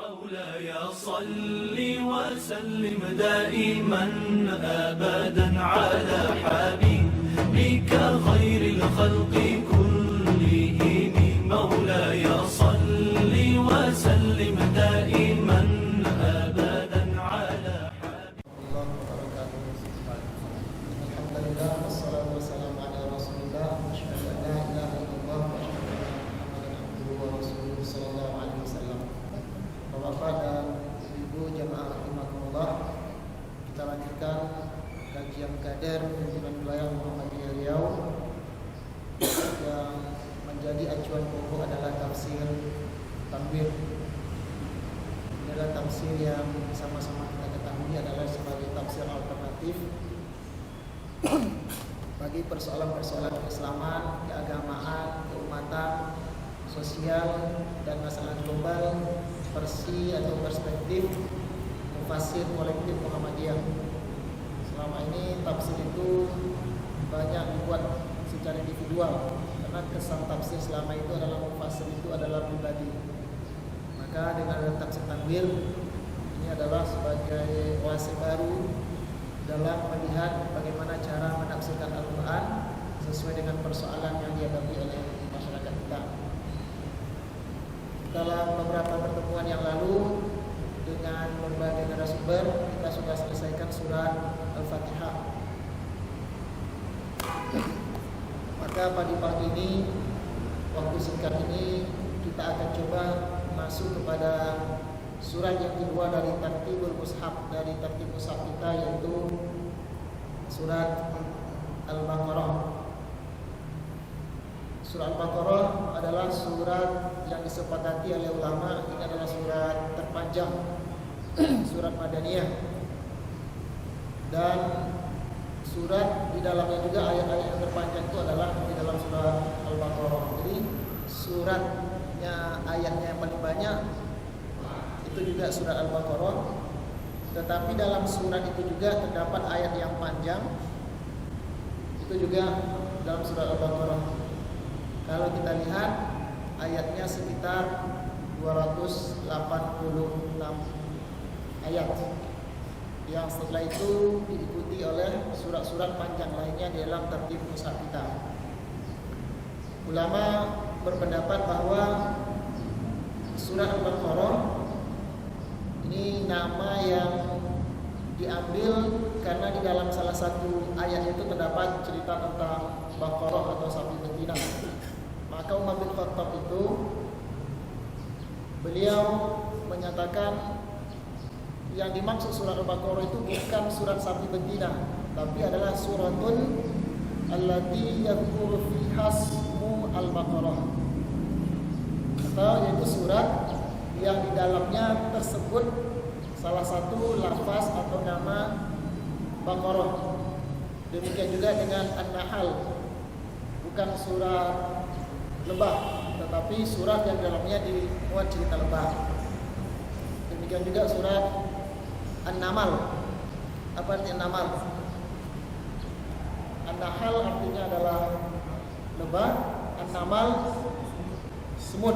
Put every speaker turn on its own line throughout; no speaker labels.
مولاي صل وسلم دائما أبدا على حبيبك خير الخلق كلهم. مولاي صل وسلم دائما أبدا على حبيبك.
الحمد لله والصلاة والسلام على رسول الله. أشهد أن لا إله إلا الله وأشهد أن محمدا عبده ورسوله صلى الله عليه وسلم. Bapak dan Ibu jamaah rahimakumullah, kita lanjutkan kajian kader pimpinan wilayah Muhammadiyah Riau yang menjadi acuan pokok adalah tafsir Tanwir. Ini adalah tafsir yang sama-sama kita ketahui adalah sebagai tafsir alternatif bagi persoalan-persoalan keislaman, keagamaan, keumatan, sosial, dan masalah global versi atau perspektif mufasir kolektif Muhammadiyah. Selama ini tafsir itu banyak dibuat secara individual karena kesan tafsir selama itu adalah mufasir itu adalah pribadi. Maka dengan ada tafsir Tanwir, ini adalah sebagai oase baru dalam melihat bagaimana cara menafsirkan Al-Quran sesuai dengan persoalan yang dihadapi oleh masyarakat kita. Dalam beberapa pertemuan yang lalu dengan berbagai narasumber kita sudah selesaikan surat Al-Fatihah. Maka pada pagi ini, waktu singkat ini, kita akan coba masuk kepada surat yang kedua dari tartibul mushaf, dari tartib mushaf kita, yaitu surat Al-Baqarah. Surat Al-Baqarah adalah surat yang disepakati oleh ulama. Ini adalah surat terpanjang, surat Madaniyah, dan surat di dalamnya juga ayat-ayat yang terpanjang itu adalah di dalam surat Al-Baqarah. Jadi suratnya, ayatnya yang paling banyak itu juga surat Al-Baqarah. Tetapi dalam surat itu juga terdapat ayat yang panjang, itu juga dalam surat Al-Baqarah. Kalau kita lihat ayatnya sekitar 286 ayat, yang setelah itu diikuti oleh surat-surat panjang lainnya di dalam tartib mushaf kita. Ulama berpendapat bahwa surat Al-Baqarah ini nama yang diambil karena di dalam salah satu ayat itu terdapat cerita tentang Baqarah atau sapi betina. Maka Umar bin Khattab itu, beliau menyatakan yang dimaksud surat Al-Baqarah itu bukan surat sapi betina, tapi adalah suratun allati yadhkuru fiha ismu Al-Baqarah, atau yaitu surat yang di dalamnya tersebut salah satu lafaz atau nama Baqarah. Demikian juga dengan An-Nahl, bukan surat lebah, tetapi surat yang dalamnya dimuat cerita lebah. Demikian juga surat An-Namal. Apa arti An-Namal? An-Nahl artinya adalah lebah, An-Namal semut.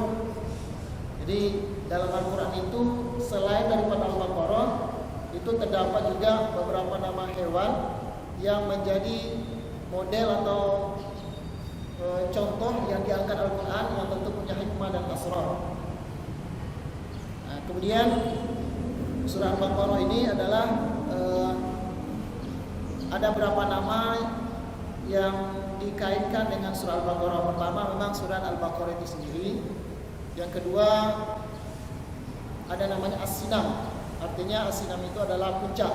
Jadi dalam Al-Quran itu selain daripada Al-Baqarah itu terdapat juga beberapa nama hewan yang menjadi model atau contoh yang diangkat Al-Quran yang tentu punya hikmah dan asrar. Nah, kemudian surah Al-Baqarah ini adalah ada beberapa nama yang dikaitkan dengan surah Al-Baqarah. Pertama memang surah Al-Baqarah itu sendiri. Yang kedua ada namanya As-Sinam. Artinya As-Sinam itu adalah puncak.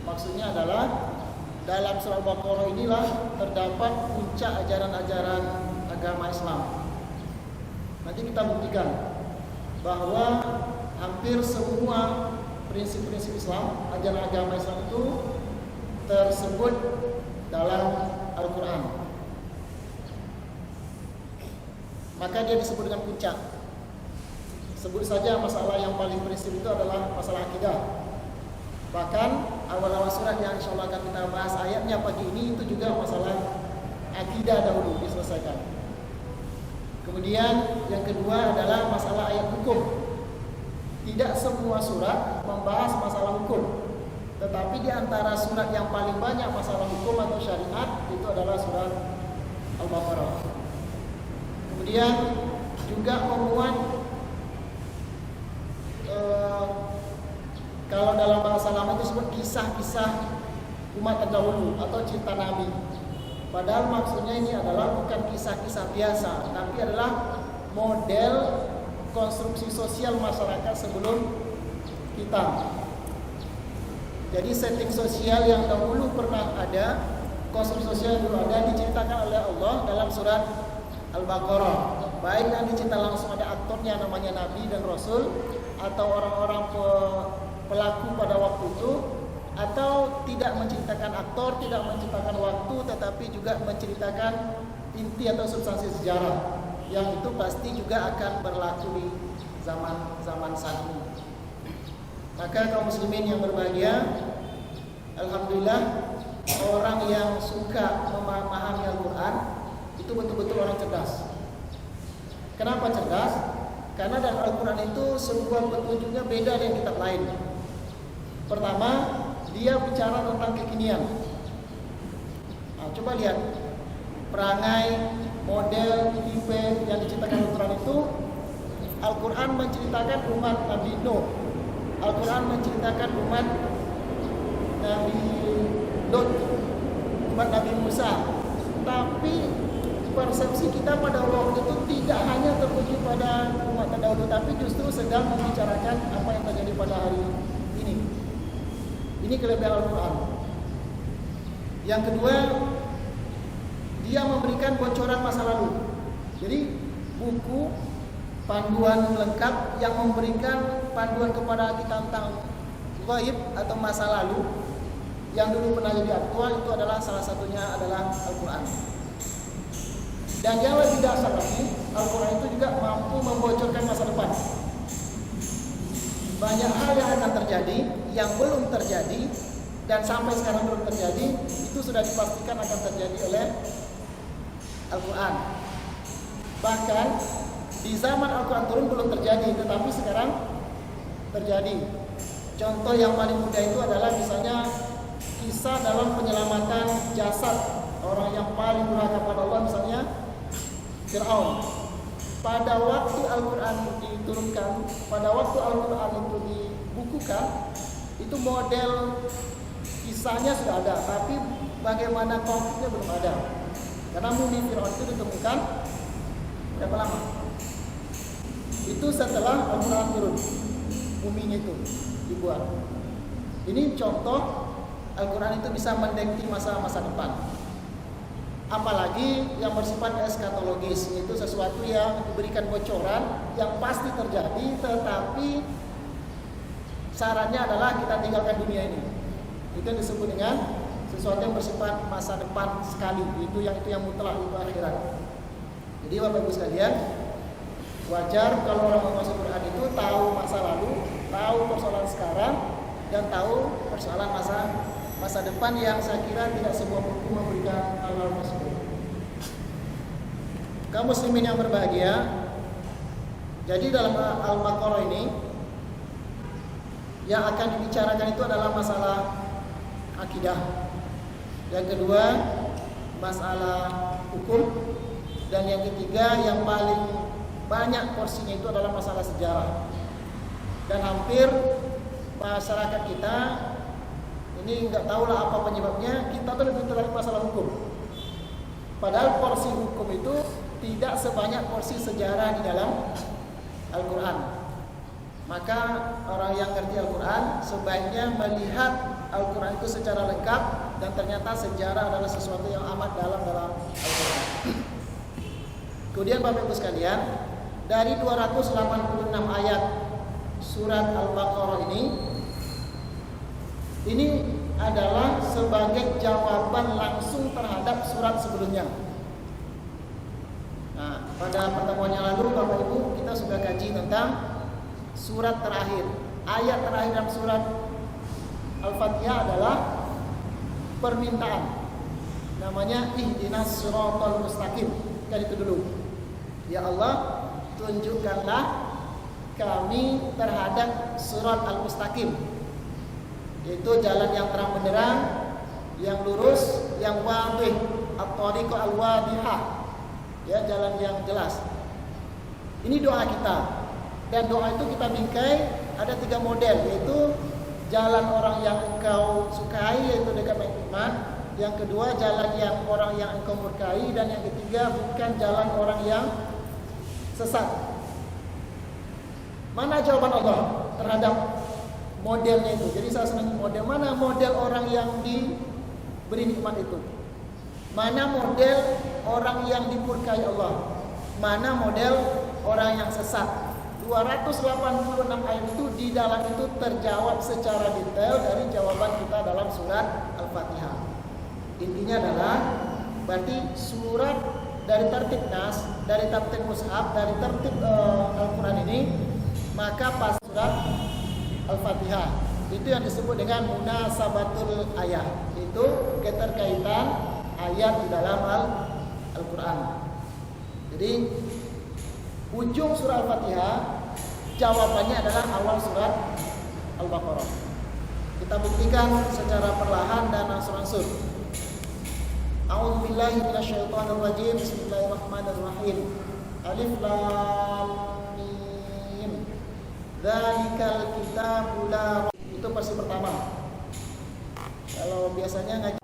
Maksudnya adalah dalam surah Al-Baqarah inilah terdapat puncak ajaran-ajaran agama Islam. Nanti kita buktikan bahwa hampir semua prinsip-prinsip Islam, ajaran agama Islam itu tersebut dalam Al-Quran. Maka dia disebut dengan puncak. Sebut saja masalah yang paling prinsip itu adalah masalah akidah. Bahkan awal-awal surat yang insya Allah akan kita bahas ayatnya pagi ini itu juga masalah akidah dahulu diselesaikan. Kemudian yang kedua adalah masalah ayat hukum. tidak semua surat membahas masalah hukum. Tetapi di antara surat yang paling banyak masalah hukum atau syariat itu adalah surat Al-Baqarah. Kemudian juga memuat kalau dalam bahasa lama itu disebut kisah-kisah umat terdahulu atau cerita Nabi. Padahal maksudnya ini adalah bukan kisah-kisah biasa, tapi adalah model konstruksi sosial masyarakat sebelum kita. Jadi setting sosial yang dahulu pernah ada, konstruksi sosial yang dulu ada diceritakan oleh Allah dalam surat Al-Baqarah. Baik yang dicerita langsung ada aktornya namanya Nabi dan Rasul, atau orang-orang pelaku pada waktu itu, atau tidak menceritakan aktor, tidak menceritakan waktu, tetapi juga menceritakan inti atau substansi sejarah yang itu pasti juga akan berlaku di zaman saat ini. Maka kaum muslimin yang berbahagia, alhamdulillah orang yang suka memahami Al-Quran itu betul-betul orang cerdas. Kenapa cerdas? Karena dalam Al-Quran itu sebuah petunjuknya beda dengan kitab lain. Pertama, dia bicara tentang kekinian. Nah, coba lihat perangai, model, tipe yang diceritakan Al-Quran itu. Al-Quran menceritakan umat Nabi Nuh, Al-Quran menceritakan umat Nabi Lut, umat Nabi Musa. Tapi persepsi kita pada waktu itu tidak hanya tertuju pada umat terdahulu, tapi justru sedang membicarakan apa yang terjadi pada hari ini. Ini kelebihan Al-Quran. Yang kedua, dia memberikan bocoran masa lalu. Jadi buku panduan lengkap yang memberikan panduan kepada kita tentang ghaib atau masa lalu yang dulu pernah jadi aktual, itu adalah salah satunya adalah Al-Quran. Dan yang lebih dasar lagi, Al-Quran itu juga mampu membocorkan masa depan. Banyak hal yang akan terjadi, yang belum terjadi, dan sampai sekarang belum terjadi, itu sudah dipastikan akan terjadi oleh Al-Quran. Bahkan di zaman Al-Quran turun belum terjadi, tetapi sekarang terjadi. Contoh yang paling mudah itu adalah misalnya kisah dalam penyelamatan jasad orang yang paling durhaka pada Allah, misalnya Fir'aun. Pada waktu Al-Quran diturunkan, pada waktu Al-Quran itu dibukukan, itu model kisahnya sudah ada, tapi bagaimana konfliknya belum ada. Karena mumi Fir'aun itu ditemukan berapa lama? Itu setelah Al-Quran turun, muminya itu dibuat. Ini contoh Al-Quran itu bisa mendekati masa-masa depan. Apalagi yang bersifat eskatologis, itu sesuatu yang diberikan bocoran yang pasti terjadi, tetapi syaratnya adalah kita tinggalkan dunia ini. Itu disebut dengan sesuatu yang bersifat masa depan sekali. Itu yang mutlak, itu akhirat. Jadi Bapak Ibu sekalian, wajar kalau orang menguasai Quran itu tahu masa lalu, tahu persoalan sekarang, dan tahu persoalan masa depan yang saya kira tidak semua buku memberikan hal-hal tersebut. Kaum muslimin yang berbahagia, jadi dalam Al-Baqarah ini yang akan dibicarakan itu adalah masalah akidah. Yang kedua, masalah hukum, dan yang ketiga yang paling banyak porsinya itu adalah masalah sejarah. Dan hampir masyarakat kita ini nggak tahu lah apa penyebabnya, kita tuh lebih tertarik masalah hukum. Padahal porsi hukum itu tidak sebanyak porsi sejarah di dalam Al-Quran. Maka orang yang ngerti Al-Quran sebaiknya melihat Al-Quran itu secara lengkap, dan ternyata sejarah adalah sesuatu yang amat dalam Al-Quran. Kemudian Bapak Ibu sekalian, dari 286 ayat surat Al-Baqarah ini adalah sebagai jawaban langsung terhadap surat sebelumnya. Nah, pada pertemuan yang lalu Bapak Ibu kita sudah kaji tentang surat terakhir. Ayat terakhir dalam surat Al-Fatihah adalah permintaan. Namanya ihdinas siratal mustaqim. Kan itu dulu. Ya Allah, tunjukkanlah kami terhadap surat Al-Mustaqim, yaitu jalan yang terang benderang, yang lurus, yang wadih, at-tariq al-wadihah, ya, jalan yang jelas. Ini doa kita, dan doa itu kita bingkai ada 3 model, yaitu jalan orang yang engkau sukai, yaitu dekat iman. Yang kedua, jalan yang orang yang engkau murkai, dan yang ketiga, bukan jalan orang yang sesat. Mana jawaban Allah terhadap modelnya itu? Jadi saya senang model. Mana model orang yang diberi nikmat itu? Mana model orang yang dimurkai Allah? Mana model orang yang sesat? 286 ayat itu di dalam itu terjawab secara detail dari jawaban kita dalam surat Al-Fatihah. Intinya adalah berarti surat dari tertib nas, dari tertib mushaf, dari tertib Al-Quran ini, maka pas surat Al-Fatihah itu yang disebut dengan munasabatul ayat, itu keterkaitan ayat di dalam Al-Quran. Jadi ujung surah Al-Fatihah jawabannya adalah awal surat Al-Baqarah. Kita buktikan secara perlahan dan angsur-angsur. A'udzubillahi minasyaitonirrajim. Bismillahirrahmanirrahim. Alif lam mim. Dzalikal kitabu la. Itu versi pertama. Kalau biasanya ngaji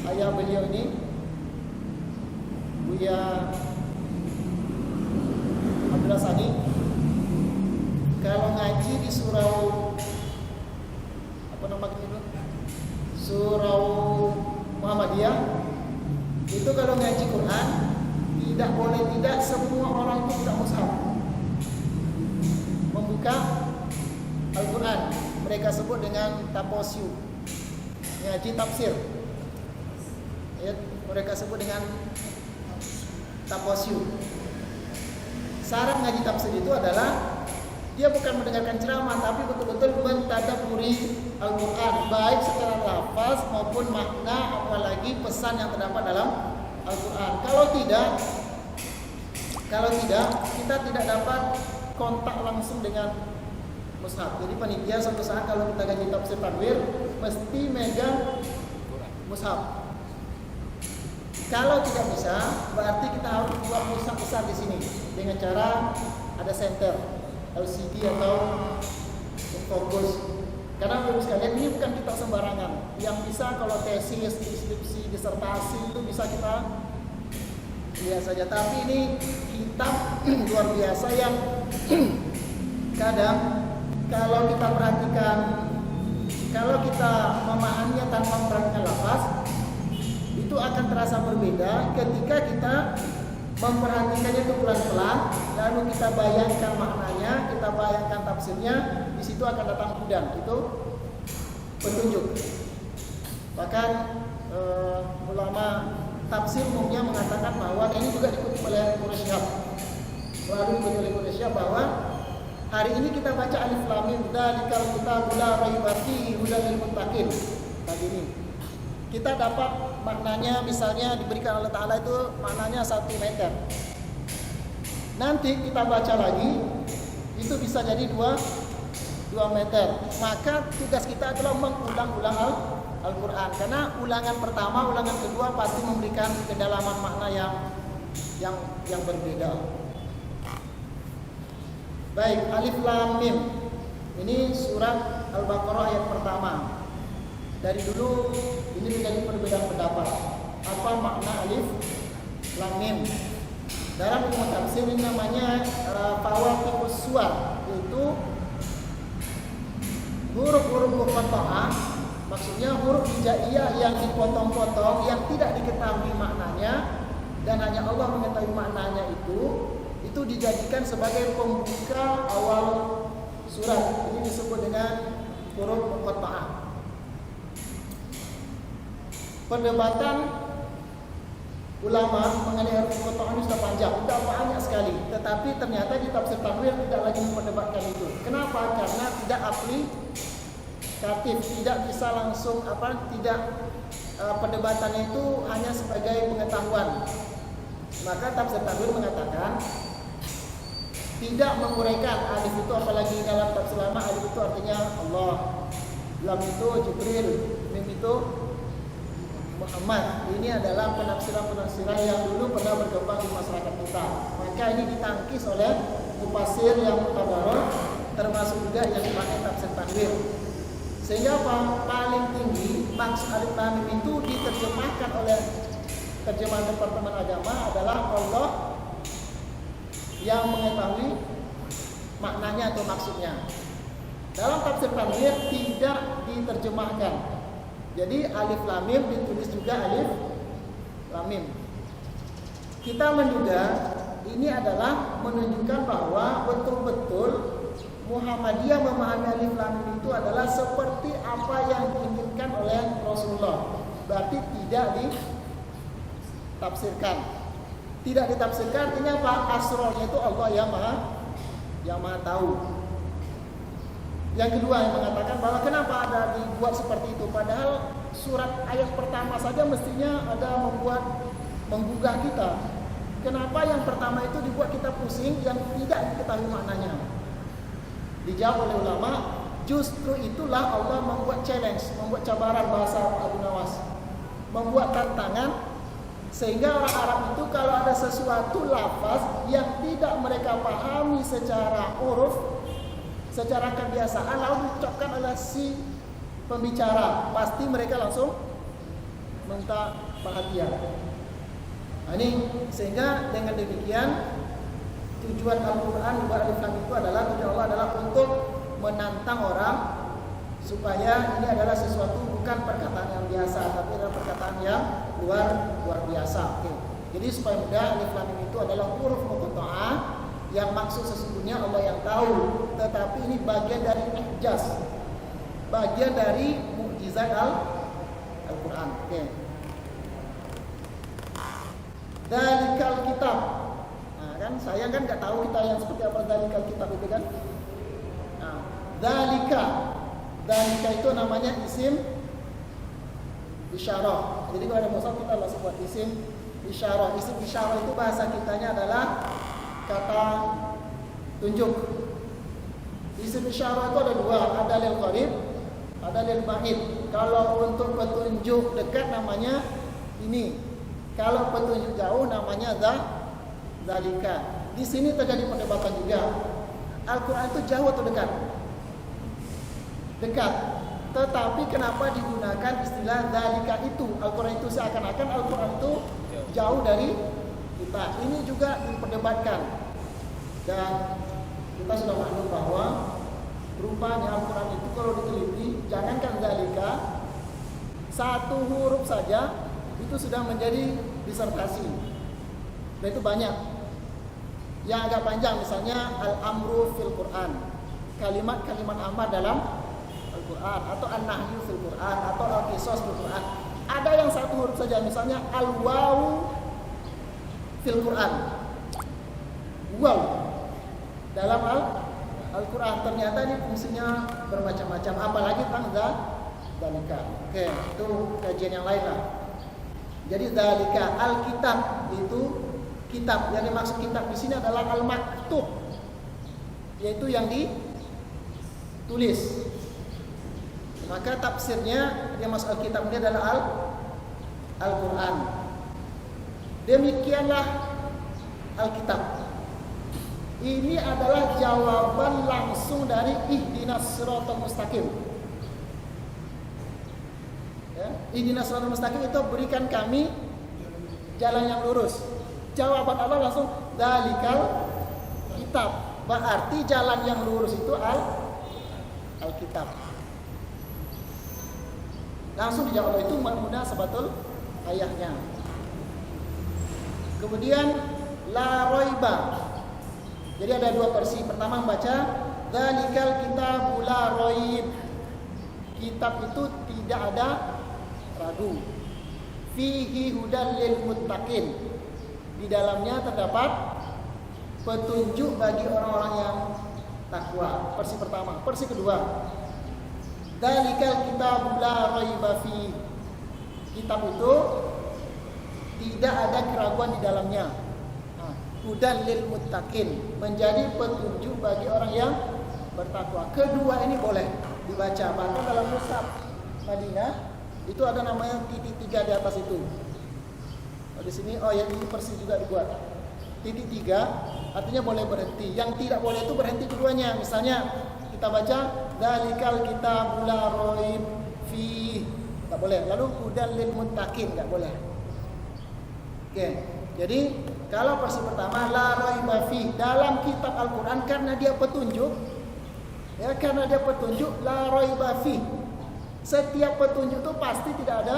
ayah beliau ini Buya Abdullah Sani, kalau ngaji di surau apa nama itu? Surau Muhammadiyah, itu kalau ngaji Quran tidak boleh tidak semua orang itu tidak mushaf membuka Al-Quran. Mereka sebut dengan taposyu, ngaji tafsir. Ya, mereka sebut dengan taposyu. Syarat ngaji tafsir itu adalah dia bukan mendengarkan ceramah, tapi betul-betul mentadabburi Al-Quran, baik secara lafaz maupun makna, apalagi pesan yang terdapat dalam Al-Quran. Kalau tidak, kita tidak dapat kontak langsung dengan mushaf. Jadi panitia suatu saat kalau kita ngaji tafsir tanwir mesti megang mushaf. Kalau tidak bisa, berarti kita harus buat mushaf besar di sini dengan cara ada center LCD atau fokus. Karena Bapak sekalian, ini bukan kitab sembarangan. Yang bisa kalau tesis, deskripsi, disertasi itu bisa kita lihat saja. Tapi ini kitab luar biasa yang kadang kalau kita perhatikan, kalau kita memahaminya tanpa memperhatikan lafaz, itu akan terasa berbeda ketika kita memperhatikannya itu pelan-pelan, lalu kita bayangkan maknanya, kita bayangkan tafsirnya, di situ akan datang hudan, itu petunjuk. Bahkan ulama tafsir umumnya mengatakan bahwa ini juga dikutip oleh Quraish Shihab, selalu dikutip oleh Quraish Shihab bahwa hari ini kita baca alif lam mim dzalikal kitabul la raiba fihi hudal lil muttaqin. Tadi ini kita dapat maknanya, misalnya diberikan Allah Ta'ala itu maknanya 1 meter. Nanti kita baca lagi, itu bisa jadi 2 meter. Maka tugas kita adalah mengulang-ulang Al-Quran. Karena ulangan pertama, ulangan kedua pasti memberikan kedalaman makna yang berbeda. Baik, alif lam mim. Ini surat Al-Baqarah ayat pertama. Dari dulu ini menjadi perbedaan pendapat. Apa makna alif lam mim? Dalam ilmu tafsir ini namanya fawatiqus suwar, yaitu huruf-huruf muqatta'ah, maksudnya huruf hijaiyah yang dipotong-potong, yang tidak diketahui maknanya dan hanya Allah mengetahui maknanya, itu dijadikan sebagai pembuka awal surat. Ini disebut dengan huruf muqatta'ah. Perdebatan ulama mengenai huruf muqatta'ah ini sudah panjang, sudah banyak sekali. Tetapi ternyata di tafsir tanwir tidak lagi memperdebatkan itu. Kenapa? Karena tidak aplikatif, tidak bisa langsung perdebatannya itu hanya sebagai pengetahuan. Maka tafsir tanwir mengatakan tidak menguraikan alif itu, apalagi dalam tafsir lama alif itu artinya Allah, lam itu Jibril, mim itu Muhammad. Ini adalah penafsiran-penafsiran yang dulu pernah berkembang di masyarakat kita. Maka ini ditangkis oleh mufassir yang mutabarrah, termasuk juga yang dipakai tafsir tanwir. Sehingga paling tinggi maksud alif lam mim itu diterjemahkan oleh terjemahan Departemen Agama adalah Allah yang mengetahui maknanya atau maksudnya. Dalam tafsir tanwir tidak diterjemahkan. Jadi alif lam mim ditulis juga alif lam mim. Kita menduga ini adalah menunjukkan bahwa betul-betul Muhammadiyah memahami alif lam mim itu adalah seperti apa yang diinginkan oleh Rasulullah. Berarti tidak ditafsirkan. Tidak ditafsirkan artinya apa? Asrornya itu Allah yang maha tahu. Yang kedua yang mengatakan bahwa kenapa ada dibuat seperti itu, padahal surat ayat pertama saja mestinya ada menggugah kita. Kenapa yang pertama itu dibuat kita pusing yang tidak diketahui maknanya? Dijawab oleh ulama, justru itulah Allah membuat challenge, membuat cabaran bahasa Abu Nawas, membuat tantangan sehingga orang Arab itu kalau ada sesuatu lafaz yang tidak mereka pahami secara uruf, secara kebiasaan lalu diucapkan oleh si pembicara, pasti mereka langsung minta perhatian. Nah, ini sehingga dengan demikian tujuan Al-Quran dibuat alif lam itu adalah tujuan Allah adalah untuk menantang orang supaya ini adalah sesuatu bukan perkataan yang biasa, tapi adalah perkataan yang luar biasa. Oke. Jadi supaya mudah, alif lam mim itu adalah huruf muqatta'ah yang maksud sesungguhnya Allah yang tahu, tetapi ini bagian dari i'jaz, bagian dari mukjizat Al-Quran. Oke. Dalikal kitab. Nah, kan saya kan nggak tahu kita yang seperti apa dalikal kitab itu kan. Nah, dalika itu namanya isim isyarah. Jadi kalau ada mushaf kita langsung buat isim isyarah. Isim isyarah itu bahasa kitanya adalah kata tunjuk. Isim isyarah itu ada dua, ada lil qarib, ada lil ba'id. Kalau untuk petunjuk dekat namanya ini. Kalau petunjuk jauh namanya zalika. Di sini terjadi perdebatan juga. Al-Quran itu jauh atau dekat? Dekat. Tetapi kenapa digunakan istilah zalika itu? Al-Quran itu seakan-akan Al-Quran itu jauh dari kita. Ini juga diperdebatkan. Dan kita sudah maklum bahwa rupanya Al-Quran itu kalau diteliti, jangankan zalika, satu huruf saja itu sudah menjadi disertasi. Dan itu banyak. Yang agak panjang misalnya al-amru fil Quran, kalimat-kalimat amar dalam Al-Quran, atau an-nahyu fil Quran, atau al-qisas fil Quran. Ada yang satu huruf saja, misalnya al-wawu fil Quran. Waw dalam Al-Quran, ternyata ini fungsinya bermacam-macam, apalagi tentang zalika. Oke, itu kajian yang lain lah. Jadi zalika al-kitab itu kitab, yang dimaksud kitab di sini adalah al-maktub, yaitu yang ditulis. Maka tafsirnya yang masuk al-kitab ini adalah Al-Quran. Demikianlah Alkitab. Ini adalah jawaban langsung dari ihdinas siratal mustaqim. Ya, ihdinas siratal mustaqim itu berikan kami jalan yang lurus. Jawaban Allah langsung dalikal kitab. Berarti jalan yang lurus itu Alkitab. Langsung dijawab itu mudah sebetul ayatnya. Kemudian la roiba. Jadi ada dua versi. Pertama membaca dalikal kitab la roib. Kitab itu tidak ada ragu. Fihi hudal lil muttaqin. Di dalamnya terdapat petunjuk bagi orang-orang yang takwa. Versi pertama. Versi kedua, dalikal kitab la raiba fi. Kitab itu tidak ada keraguan di dalamnya. Nah, hudan lil muttaqin, menjadi petunjuk bagi orang yang bertakwa. Kedua ini boleh dibaca. Bahkan dalam mushaf Madinah itu ada namanya titik 3 di atas itu. Di sini yang ini persis juga dibuat. Titik 3 artinya boleh berhenti. Yang tidak boleh itu berhenti keduanya. Misalnya kita baca dzalikal kitabul la raib fi, enggak boleh. Lalu hudan lil muttaqin, enggak boleh. Oke. Jadi kalau versi pertama la raiba fi, dalam kitab Al-Qur'an karena dia petunjuk, ya, karena dia petunjuk, la raiba fi. Setiap petunjuk itu pasti tidak ada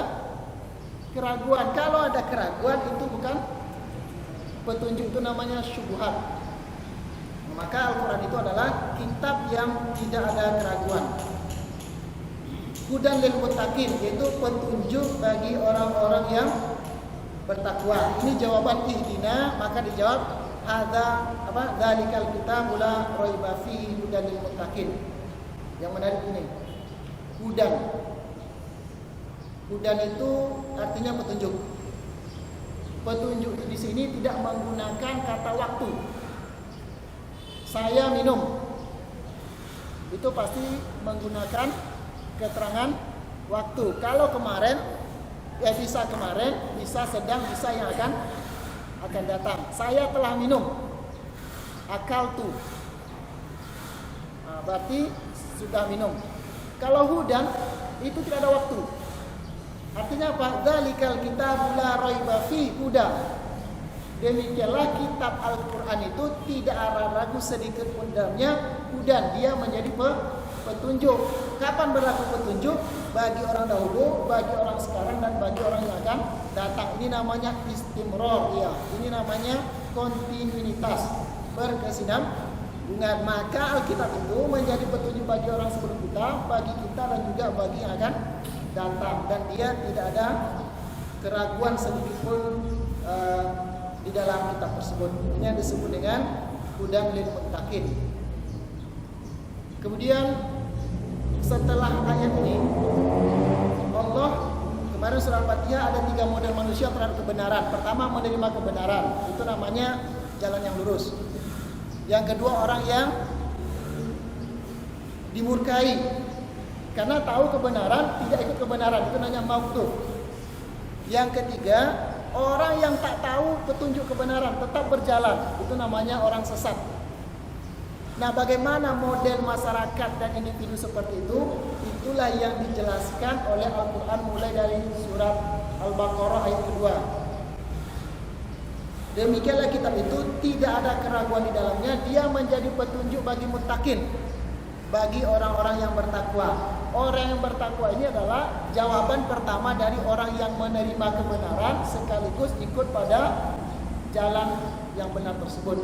keraguan. Kalau ada keraguan itu bukan petunjuk, itu namanya syubhat. Maka Al-Quran itu adalah kitab yang tidak ada keraguan. Hudan lil muttaqin, yaitu petunjuk bagi orang-orang yang bertakwa. Ini jawaban ihdina, maka dijawab hadza dzalikal kitabul la raiba fihi hudan lil muttaqin. Yang menarik ini hudan. Hudan itu artinya petunjuk. Petunjuk di sini tidak menggunakan kata waktu. Saya minum, itu pasti menggunakan keterangan waktu. Kalau kemarin, ya bisa kemarin, bisa sedang, bisa yang akan datang. Saya telah minum, akaltu, berarti sudah minum. Kalau hudan itu tidak ada waktu. Artinya apa? Dzalikal kitabul la raiba fi hudan. Demikianlah kitab Al-Quran itu tidak ada ragu sedikit pun dalamnya hudan, dia menjadi petunjuk. Kapan berlaku petunjuk? Bagi orang dahulu, bagi orang sekarang, dan bagi orang yang akan datang. Ini namanya istimrar, ya. Ini namanya kontinuitas, berkesinambungan. Maka Alkitab itu menjadi petunjuk bagi orang sebelum kita, bagi kita, dan juga bagi yang akan datang. Dan dia tidak ada keraguan sedikit pun di dalam kitab tersebut. Ini yang disebut dengan hudan lil muttaqin. Kemudian setelah ayat ini, Allah kemarin surah Al-Fatihah ada 3 model manusia terhadap kebenaran. Pertama, menerima kebenaran, itu namanya jalan yang lurus. Yang kedua, orang yang dimurkai karena tahu kebenaran tidak ikut kebenaran, itu namanya maghdup. Yang ketiga, orang yang tak tahu petunjuk kebenaran tetap berjalan, itu namanya orang sesat. Nah, bagaimana model masyarakat dan individu seperti itu? Itulah yang dijelaskan oleh Al-Quran mulai dari surat Al-Baqarah ayat kedua. Demikianlah kitab itu tidak ada keraguan di dalamnya, dia menjadi petunjuk bagi muttaqin, bagi orang-orang yang bertakwa. Orang yang bertakwa ini adalah jawaban pertama dari orang yang menerima kebenaran sekaligus ikut pada jalan yang benar tersebut.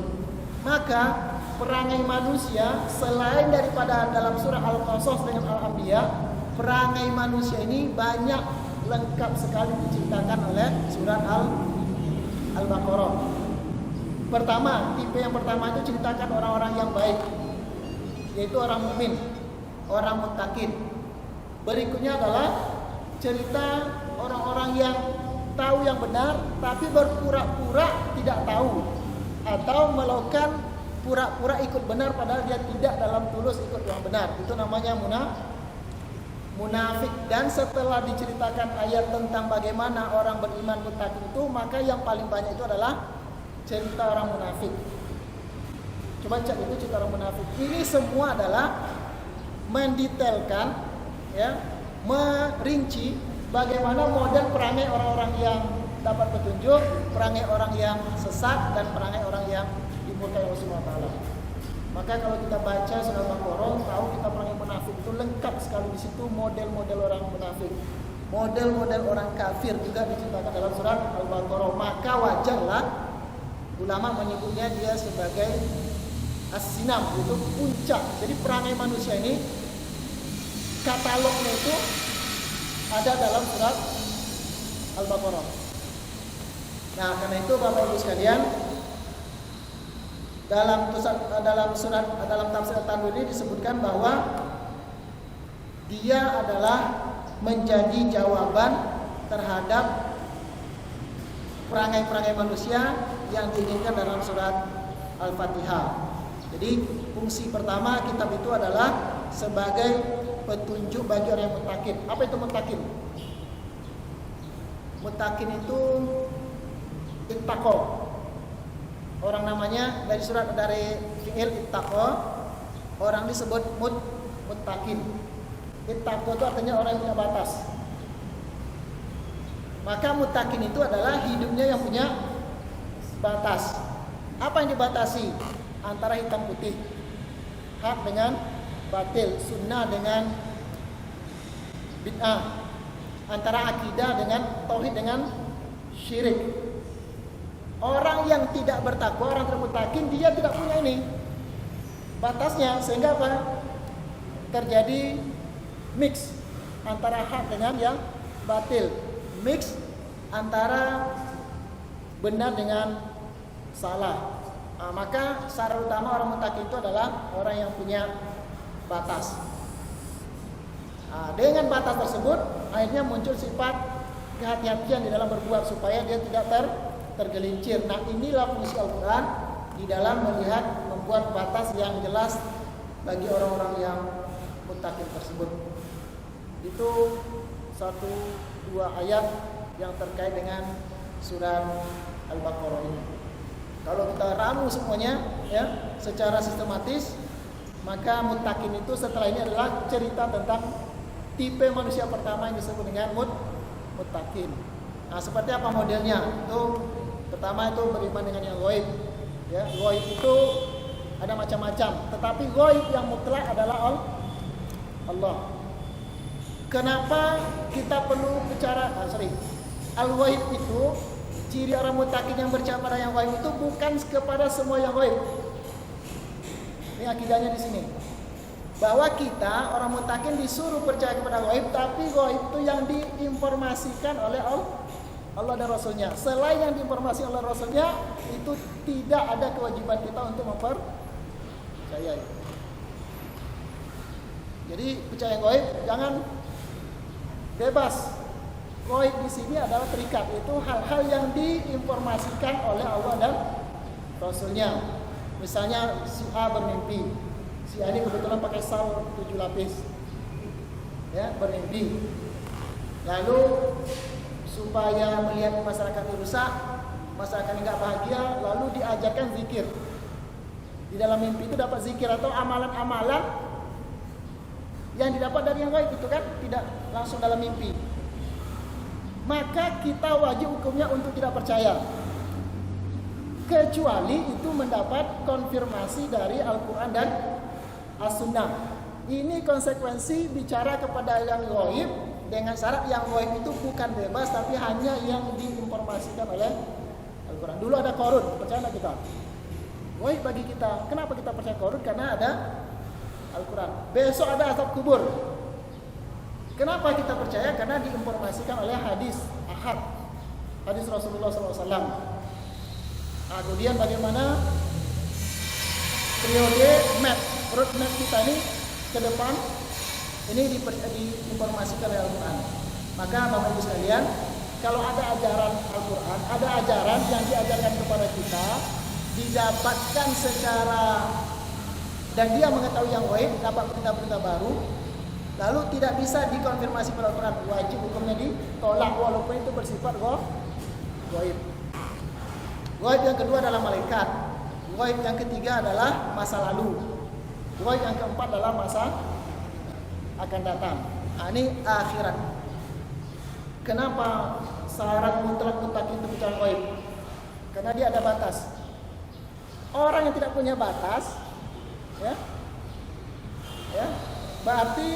Maka perangai manusia selain daripada dalam surah Al-Qasas dengan Al-Anbiya, perangai manusia ini banyak lengkap sekali diceritakan oleh surat Al-Baqarah. Pertama, tipe yang pertama itu ceritakan orang-orang yang baik, yaitu orang mukmin, orang muttaqin. Berikutnya adalah cerita orang-orang yang tahu yang benar tapi berpura-pura tidak tahu, atau melakukan pura-pura ikut benar padahal dia tidak dalam tulus ikut yang benar. Itu namanya munafik. Dan setelah diceritakan ayat tentang bagaimana orang beriman muttaqin itu, maka yang paling banyak itu adalah cerita orang munafik. Coba cek itu cerita orang munafik. Ini semua adalah mendetailkan, ya, merinci bagaimana model perangai orang-orang yang dapat petunjuk, perangai orang yang sesat, dan perangai orang yang dimurkai Allah Subhanahu wa taala. Maka kalau kita baca surah Al-Baqarah, tahu kita perangai munafik itu lengkap sekali di situ, model-model orang munafik. Model-model orang kafir juga diceritakan dalam surat Al-Baqarah. Maka wajarlah ulama menyebutnya dia sebagai as-sinam, itu puncak. Jadi perangai manusia ini katalognya itu ada dalam surat Al-Baqarah. Nah, karena itu Bapak Ibu sekalian, dalam tafsir At-Tanwir ini disebutkan bahwa dia adalah menjadi jawaban terhadap perangai-perangai manusia yang diinginkan dalam surat Al-Fatihah. Jadi fungsi pertama kitab itu adalah sebagai petunjuk bagi orang yang muttaqin. Apa itu muttaqin? Muttaqin itu ittaqo. Orang namanya dari fi'il ittaqo, orang disebut muttaqin. Ittaqo itu artinya orang yang punya batas. Maka muttaqin itu adalah hidupnya yang punya batas. Apa yang dibatasi? Antara hitam putih, hak dengan batil, sunnah dengan bid'ah, antara akidah dengan tauhid dengan syirik. Orang yang tidak bertakwa, orang termutakin, dia tidak punya ini batasnya, sehingga apa? Terjadi mix antara hak dengan yang batil, mix antara benar dengan salah. Maka syarat utama orang mutakin itu adalah orang yang punya batas. Dengan batas tersebut akhirnya muncul sifat kehati-hatian di dalam berbuat supaya dia tidak tergelincir. Nah, inilah fungsi Al-Quran di dalam melihat membuat batas yang jelas bagi orang-orang yang mutakin tersebut. Itu 1-2 ayat yang terkait dengan surat Al-Baqarah ini. Kalau kita ramu semuanya ya secara sistematis, maka muttaqin itu setelah ini adalah cerita tentang tipe manusia pertama yang disebut dengan muttaqin. Nah, seperti apa modelnya? Itu pertama itu beriman dengan yang ghaib. Ya, ghaib itu ada macam-macam, tetapi ghaib yang mutlak adalah Allah. Kenapa kita perlu bicara al-ghaib itu? Ciri orang muttaqin yang percaya pada yang ghaib itu bukan kepada semua yang ghaib. Ini akidahnya di sini. Bahwa kita orang muttaqin disuruh percaya kepada ghaib, tapi ghaib itu yang diinformasikan oleh Allah dan Rasulnya. Selain yang diinformasi oleh Rasulnya, itu tidak ada kewajiban kita untuk mempercayai. Jadi percaya ghaib jangan bebas. Ghaib di sini adalah terikat, itu hal-hal yang diinformasikan oleh Allah dan Rasulnya. Misalnya si A bermimpi, si A ini kebetulan pakai sal 7 lapis, ya bermimpi. Lalu supaya melihat masyarakat rusak, masyarakat nggak bahagia, lalu diajarkan zikir. Di dalam mimpi itu dapat zikir atau amalan-amalan yang didapat dari yang ghaib itu kan tidak langsung dalam mimpi. Maka kita wajib hukumnya untuk tidak percaya, kecuali itu mendapat konfirmasi dari Al-Quran dan As-Sunnah. Ini konsekuensi bicara kepada yang ghaib dengan syarat yang ghaib itu bukan bebas, tapi hanya yang diinformasikan oleh Al-Quran. Dulu ada Qarun, percaya nggak kita? Ghaib bagi kita. Kenapa kita percaya Qarun? Karena ada Al-Quran. Besok ada azab kubur. Kenapa kita percaya? Karena diinformasikan oleh hadis ahad, hadis Rasulullah SAW. Nah, kemudian bagaimana periode roadmap kita ini ke depan ini diinformasikan oleh Al-Quran. Maka Bapak Ibu sekalian, kalau ada ajaran Al-Quran, ada ajaran yang diajarkan kepada kita, didapatkan secara dan dia mengetahui yang ghaib, dapat perintah-perintah baru, lalu tidak bisa dikonfirmasi pada Al-Quran, wajib hukumnya ditolak walaupun itu bersifat ghaib. Ghaib yang kedua adalah malaikat. Ghaib yang ketiga adalah masa lalu. Ghaib yang keempat adalah masa akan datang. Nah, ini akhirat. Kenapa syarat mutlak muttaqin itu bicara ghaib? Karena dia ada batas. Orang yang tidak punya batas, ya, berarti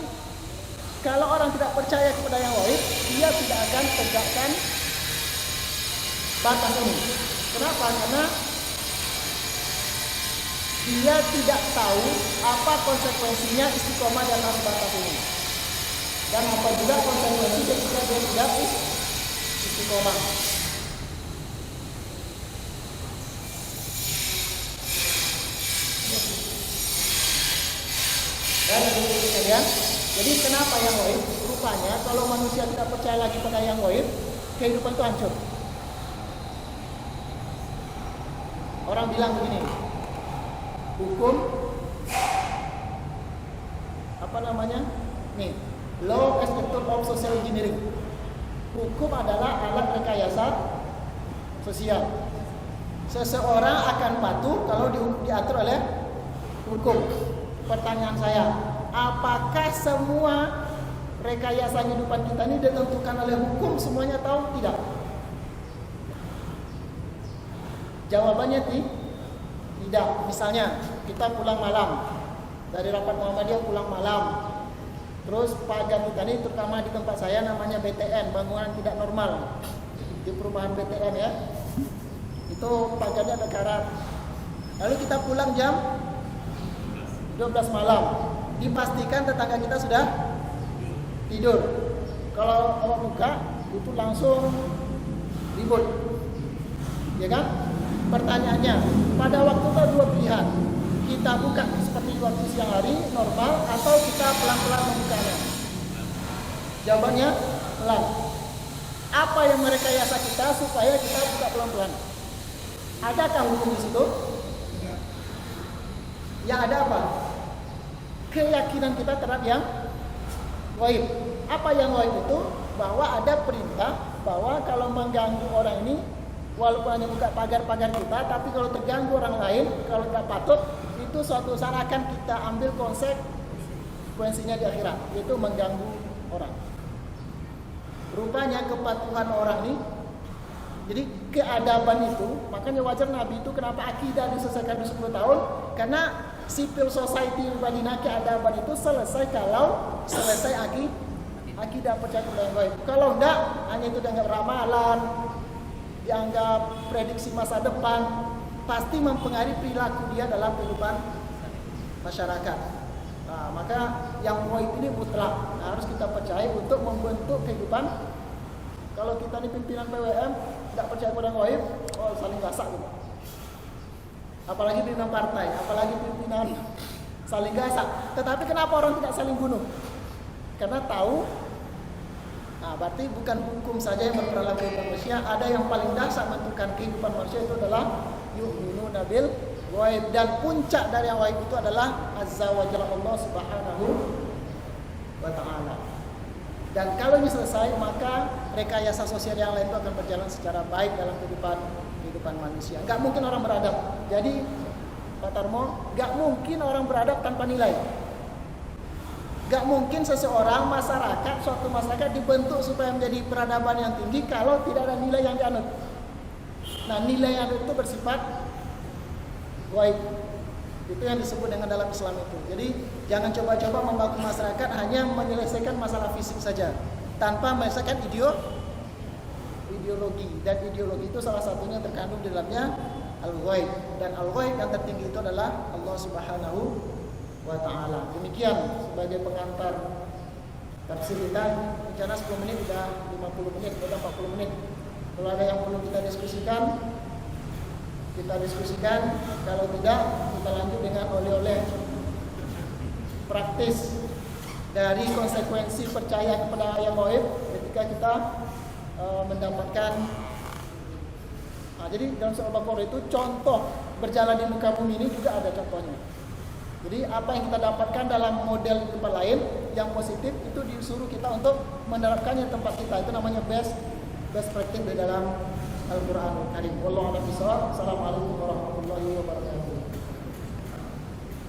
kalau orang tidak percaya kepada yang ghaib, dia tidak akan tegakkan batas ini. Kenapa? Karena dia tidak tahu apa konsekuensinya istiqomah dan batas ini. Dan apa juga konsekuensinya jika dia tidak istiqomah. Dan kemudian, jadi kenapa yang ghaib? Rupanya kalau manusia tidak percaya lagi pada yang ghaib, kehidupan itu hancur. Orang bilang begini, hukum apa namanya? Nih, law as a tool of social engineering. Hukum adalah alat rekayasa sosial. Seseorang akan patuh kalau diatur oleh hukum. Pertanyaan saya, apakah semua rekayasa kehidupan kita ini ditentukan oleh hukum semuanya atau tidak? Jawabannya tidak. Misalnya kita pulang malam dari rapat Muhammadiyah, pulang malam. Terus pagar kita ini, terutama di tempat saya namanya BTN, bangunan tidak normal, di perumahan BTN ya. Itu pagarnya ada karat. Lalu kita pulang jam 12 malam. Dipastikan tetangga kita sudah tidur. Kalau awak buka itu langsung ribut, ya kan? Pertanyaannya, pada waktu itu dua pilihan. Kita buka seperti waktu siang hari normal atau kita pelan-pelan membukanya. Jawabannya pelan. Apa yang merekayasa kita supaya kita buka pelan-pelan? Adakah hukum di situ? Ya ada apa? Keyakinan kita terhadap yang gaib. Apa yang gaib itu? Bahwa ada perintah bahwa kalau mengganggu orang ini, walaupun hanya buka pagar-pagar kita, tapi kalau terganggu orang lain, kalau tidak patut, itu suatu saat akan kita ambil konsekuensinya di akhirat, yaitu mengganggu orang. Rupanya kepatuhan orang ini, jadi keadaban itu, makanya wajar Nabi itu kenapa akidah diselesaikan di 10 tahun, karena civil society Madinah keadaban itu selesai kalau selesai akidah percaya kepada yang gaib. Kalau enggak, hanya itu dianggap ramalan, dianggap prediksi masa depan, pasti mempengaruhi perilaku dia dalam kehidupan masyarakat. Nah, maka yang gaib ini mutlak, harus kita percaya untuk membentuk kehidupan. Kalau kita ini pimpinan PWM tidak percaya pada gaib, oh saling gasak gitu. Apalagi pimpinan partai, apalagi pimpinan saling gasak. Tetapi kenapa orang tidak saling bunuh? Karena tahu. Nah, berarti bukan hukum saja yang berperlaku kehidupan manusia, ada yang paling dasar menentukan kehidupan manusia itu adalah yu'minuna bil ghaib, dan puncak dari yang ghaib itu adalah azza wa jalla Allah Subhanahu wa taala. Dan kalau ini selesai, maka rekayasa sosial yang lain itu akan berjalan secara baik dalam kehidupan manusia. Enggak mungkin orang beradab. Jadi Pak Tarmo, enggak mungkin orang beradab tanpa nilai. Gak mungkin seseorang, suatu masyarakat dibentuk supaya menjadi peradaban yang tinggi kalau tidak ada nilai yang dianut. Nah, nilai yang itu bersifat gaib. Itu yang disebut dengan dalam Islam itu. Jadi jangan coba-coba membangun masyarakat hanya menyelesaikan masalah fisik saja tanpa menyelesaikan ideologi. Dan ideologi itu salah satunya terkandung di dalamnya al-ghaib. Dan al-ghaib yang tertinggi itu adalah Allah Subhanahu wa ta'ala. Demikian sebagai pengantar tafsir kita. Rencana 10 menit sudah 50 menit, sudah 40 menit. Kalau ada yang perlu kita diskusikan, kalau tidak, kita lanjut dengan oleh-oleh praktis dari konsekuensi percaya kepada yang gaib ketika kita mendapatkan. Nah, jadi dalam surah Al-Baqarah itu contoh berjalan di muka bumi ini juga ada contohnya. Jadi apa yang kita dapatkan dalam model tempat lain yang positif itu disuruh kita untuk menerapkannya tempat kita. Itu namanya best practice di dalam Al-Qur'an Al-Karim. Wallahu a'lam bishawab. Assalamualaikum warahmatullahi wabarakatuh.